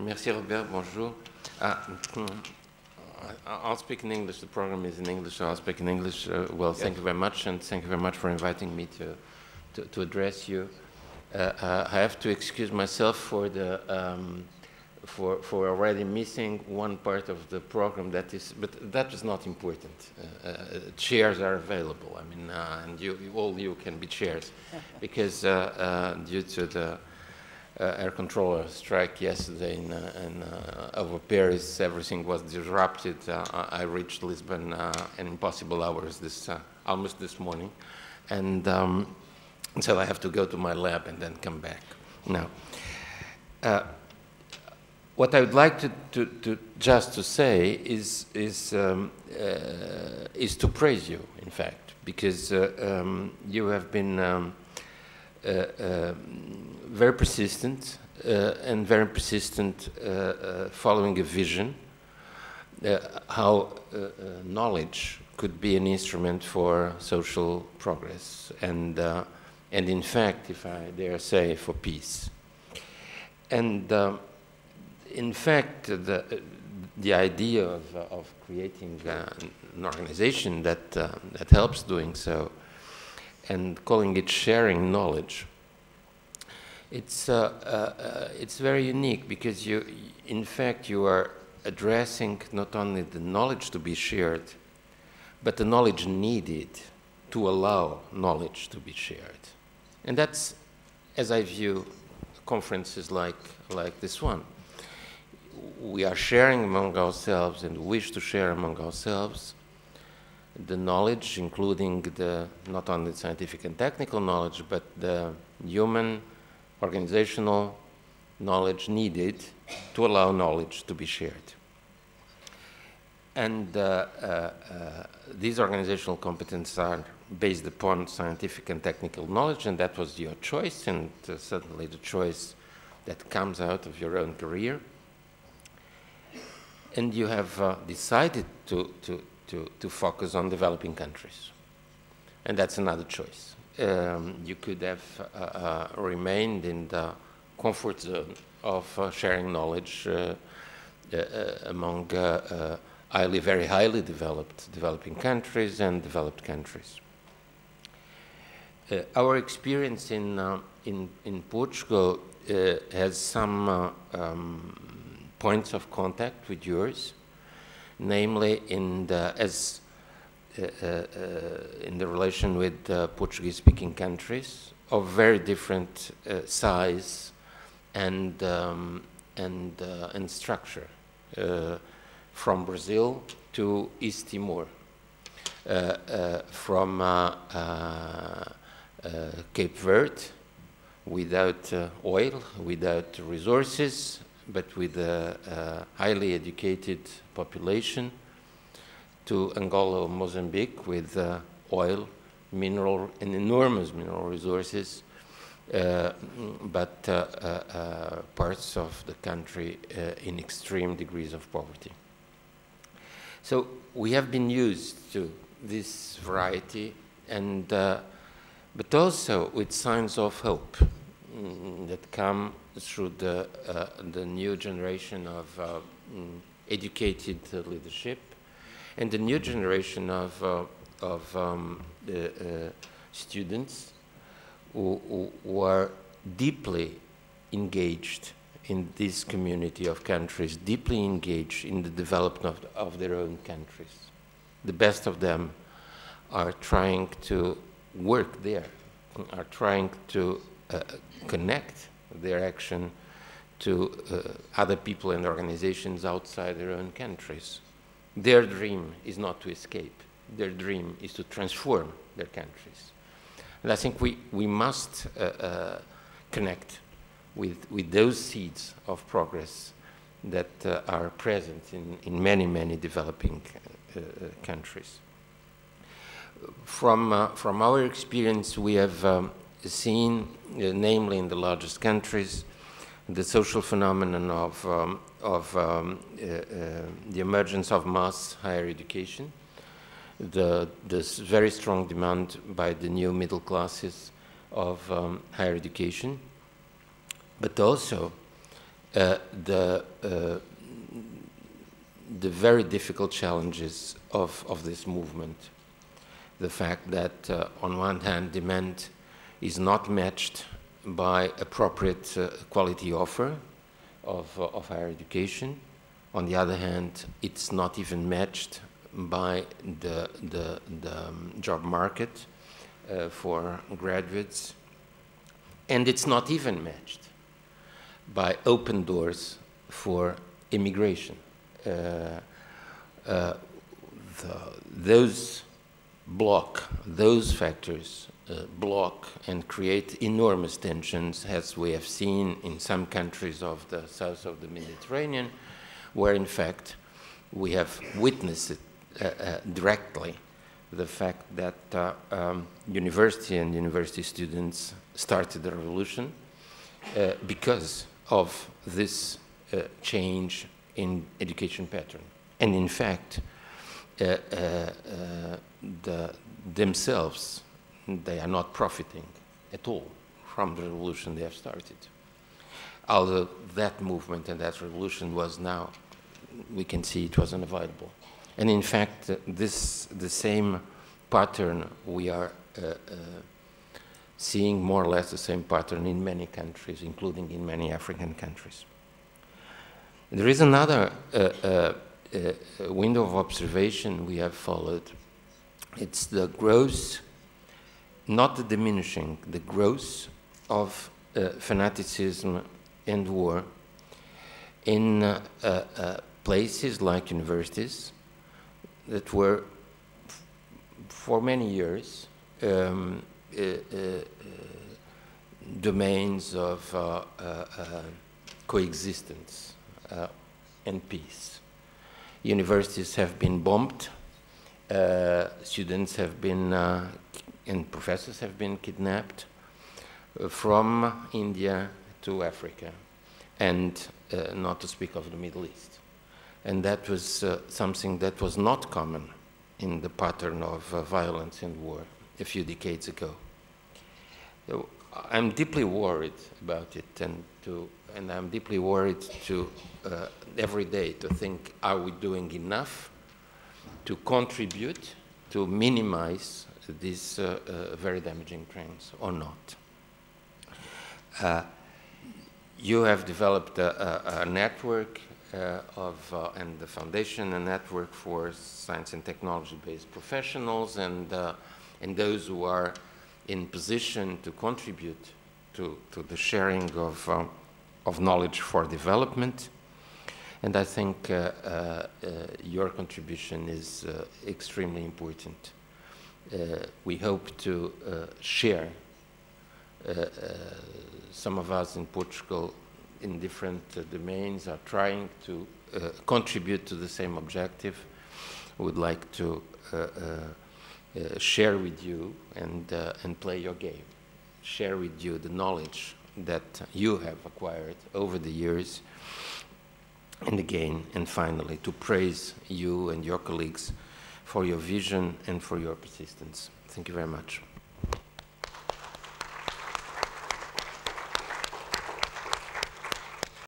Merci Robert, bonjour. I'll speak in English, the program is in English, so I'll speak in English. Well, yes. Thank you very much, and thank you very much for inviting me to address you. I have to excuse myself for the for already missing one part of the program but that is not important. Chairs are available. I mean, and all you can be chairs, because due to the air controller strike yesterday over Paris, everything was disrupted. I reached Lisbon in impossible hours almost this morning, and so I have to go to my lab and then come back. Now, what I would like to just to say is to praise you, in fact, because you have been very persistent following a vision how knowledge could be an instrument for social progress and in fact, if I dare say, for peace. And in fact, the idea of creating an organization that helps doing so and calling it sharing knowledge, it's very unique, because in fact you are addressing not only the knowledge to be shared, but the knowledge needed to allow knowledge to be shared. And that's, as I view conferences like this one. We are sharing among ourselves and wish to share among ourselves the knowledge, including not only the scientific and technical knowledge, but the human, organizational knowledge needed to allow knowledge to be shared. And these organizational competences are based upon scientific and technical knowledge, and that was your choice, and certainly the choice that comes out of your own career. And you have decided to focus on developing countries. And that's another choice. You could have remained in the comfort zone of sharing knowledge among very highly developing countries and developed countries. Our experience in Portugal has some points of contact with yours, namely in the relation with Portuguese-speaking countries of very different size and structure, from Brazil to East Timor, from Cape Verde, without oil, without resources, but with a highly educated population, to Angola or Mozambique with oil, mineral, and enormous mineral resources, but parts of the country in extreme degrees of poverty. So we have been used to this variety, and but also with signs of hope that come through the new generation of educated leadership and the new generation of students who are deeply engaged in this community of countries, deeply engaged in the development of their own countries. The best of them are trying to work there, are trying to connect their action to other people and organizations outside their own countries. Their dream is not to escape. Their dream is to transform their countries. And I think we must connect with those seeds of progress that are present in many, many developing countries. From our experience, we have seen, namely in the largest countries, the social phenomenon of the emergence of mass higher education, this very strong demand by the new middle classes of higher education, but also the very difficult challenges of this movement. The fact that, on one hand, demand is not matched by appropriate quality offer of higher education. On the other hand, it's not even matched by the job market for graduates. And it's not even matched by open doors for immigration. Those factors block and create enormous tensions, as we have seen in some countries of the south of the Mediterranean, where in fact we have witnessed it directly, the fact that university and university students started the revolution because of this change in education pattern. And in fact, themselves, they are not profiting at all from the revolution they have started. Although that movement and that revolution was now, we can see it was unavoidable. And in fact, the same pattern we are seeing, more or less the same pattern in many countries, including in many African countries. There is another window of observation we have followed. It's the growth, not the diminishing, the growth of fanaticism and war in places like universities that were, for many years, domains of coexistence and peace. Universities have been bombed, students have been, and professors have been kidnapped from India to Africa, and not to speak of the Middle East. And that was something that was not common in the pattern of violence and war a few decades ago. So I'm deeply worried about it, and I'm deeply worried to every day to think, are we doing enough to contribute to minimize these very damaging trends or not? You have developed a network and the foundation, a network for science and technology-based professionals and those who are in position to contribute to the sharing of knowledge for development. And I think your contribution is extremely important. We hope to share, some of us in Portugal in different domains are trying to contribute to the same objective. Would like to share with you and play your game. Share with you the knowledge that you have acquired over the years. And again, and finally, to praise you and your colleagues for your vision and for your persistence. Thank you very much.